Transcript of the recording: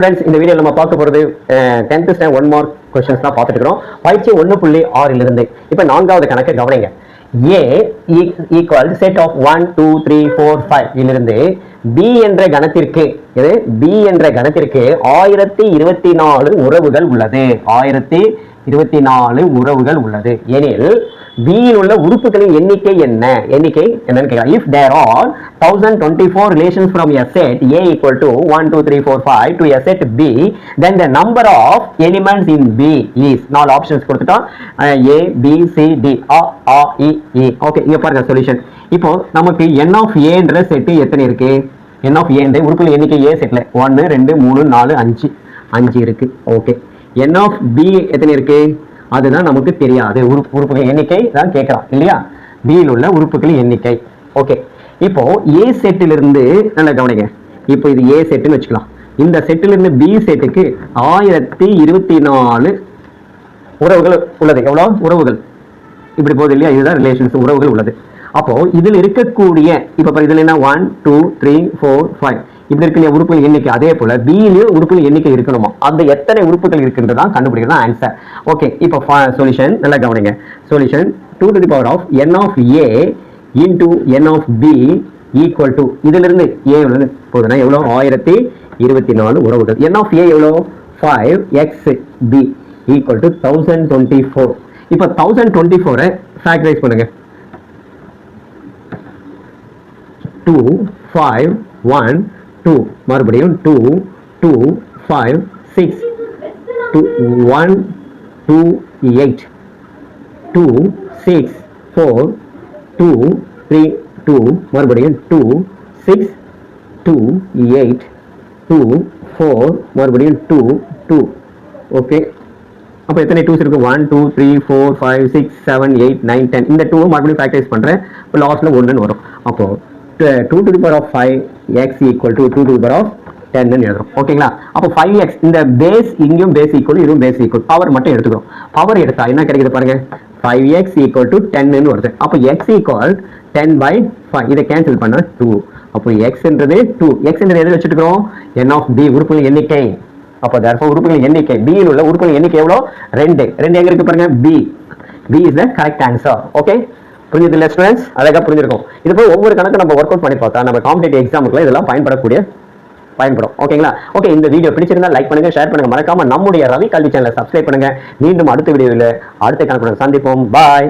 Friends, இந்த video நம்ம பார்க்க போகிறது 10th ஸ்டாண்டர்ட் 1 மார்க் கொஸ்டின்ஸ் தான் பார்த்துட்டு இருக்கிறோம். பயிற்சி 1.6 இருந்து இப்போ 4வது கணக்கு கவனிங்க. A ஈக்குவல் செட் ஆஃப் 1 2 3 4 5 இலிருந்து B என்ற கணத்திற்கு B என்ற கணத்திற்கு 1024 உறவுகள் உள்ளது. 1024 உறவுகள் உள்ளது எனில் B இல் உள்ள உறுப்புகளின் எண்ணிக்கை என்னன்னு கேட்கலாம். If there are 1024 relations from a set A equal to 1 2 3 4 5 to a set B, then the number of elements in B is 4 options கொடுத்துட்டோம். A B C D A E E. Okay, இங்க பாருங்க solution. இப்போ நமக்கு n of A என்ற set எத்தனை இருக்கு? n of A என்ற உறுப்புகளின் எண்ணிக்கை A செட்ல 1 2 3 4 5 இருக்கு. ஓகே, n of B எத்தனை இருக்கு? அதுதான் நமக்கு தெரியாது. உறுப்புகளின் எண்ணிக்கை தான் கேட்கலாம் இல்லையா? B இல் உள்ள உறுப்புகளின் எண்ணிக்கை. ஓகே, இப்போ A செட்டிலிருந்து நல்லா கவனிங்க. இப்போ இது A செட்டுன்னு வச்சுக்கலாம். இந்த செட்டிலிருந்து B செட்டுக்கு 1024 உறவுகள் உள்ளது. எவ்வளோ உறவுகள்? இப்படி போகுது இல்லையா? இதுதான் ரிலேஷன்ஸ், உறவுகள் உள்ளது. அப்போ இதில் இருக்கக்கூடிய இப்போ இதுல என்ன 1 2 3 4 5 இப்படி இருக்க உறுப்புகள் எண்ணிக்கை, அதே போல பியிலும் உறுப்புகள் எண்ணிக்கை இருக்கணுமா? அந்த எத்தனை உறுப்புகள் இருக்குன்றதான் கண்டுபிடிக்கலாம் ஆன்சர். ஓகே, இப்போ சொல்யூஷன் நல்லா கவனிங்க. Solution 2 to the power of n of A into n of B equal to இதிலிருந்து A உள்ளது போதுனா எவ்வளோ? 1024 உறவுகள். n of A எவ்வளோ? 5xB equal to 1024. இப்போ 1024 ஃபேக்டரைஸ் பண்ணுங்க. 2 5 1 2 மறுபடியும் 2 2 5 6 2 1 2 8 2 6 4 2 3 2 மறுபடியும் 2 6 2 8 2 4 மறுபடியும் 2 2. ஓகே, அப்போ எத்தனை 2s இருக்கு? 1 2 3 4 5 6 7 8 9 10. இந்த 2 மறுபடியும் ஃபேக்டரைஸ் பண்றேன். இப்போ லாஸ்ட்ல 1 வரும். அப்போ 2 to the power of 5x equal to 2 to the power of 10 ன்னு எழுதுறோம். ஓகேங்களா? அப்போ 5x இந்த பேஸ் இங்கேயும் பேஸ் ஈக்குவல், இதுவும் பேஸ் ஈக்குவல். பவர் மட்டும் எடுத்துக்கிறோம். பவர் எடுத்தா என்ன கிடைக்குது பாருங்க? 5x equal to 10 ன்னு வருது. அப்போ x equal 10/5. இதை கேன்சல் பண்ணா 2. அப்போ x என்றது 2. x என்றது எதை வச்சுட்டுக்கிறோம்? n of B உறுப்புகளின் எண்ணிக்கை. அப்போ therefore உறுப்புகளின் எண்ணிக்கை B இல் உள்ள உறுப்புகளின் எண்ணிக்கை எவ்வளோ? 2 எங்க இருக்கு பாருங்க? B is the correct answer. Okay, புரிஞ்சதில்லை ஸ்டூடெண்ட்ஸ்? அழகாக புரிஞ்சிருக்கும். இது போய் ஒவ்வொரு கணக்கு நம்ம ஒர்க் அவுட் பண்ணி பார்த்தா நம்ம காம்படிட்டிவ் எக்ஸாமுக்குலாம் இதெல்லாம் பயன்படும். ஓகேங்களா? ஓகே, இந்த வீடியோ பிடிச்சிருந்தா லைக் பண்ணுங்க, ஷேர் பண்ணுங்க, மறக்காம நம்முடைய ரவி கல்வி சேனலை சப்ஸ்கிரைப் பண்ணுங்க. மீண்டும் அடுத்த வீடியோவில் அடுத்த கணக்குடன் சந்திப்போம். பாய்.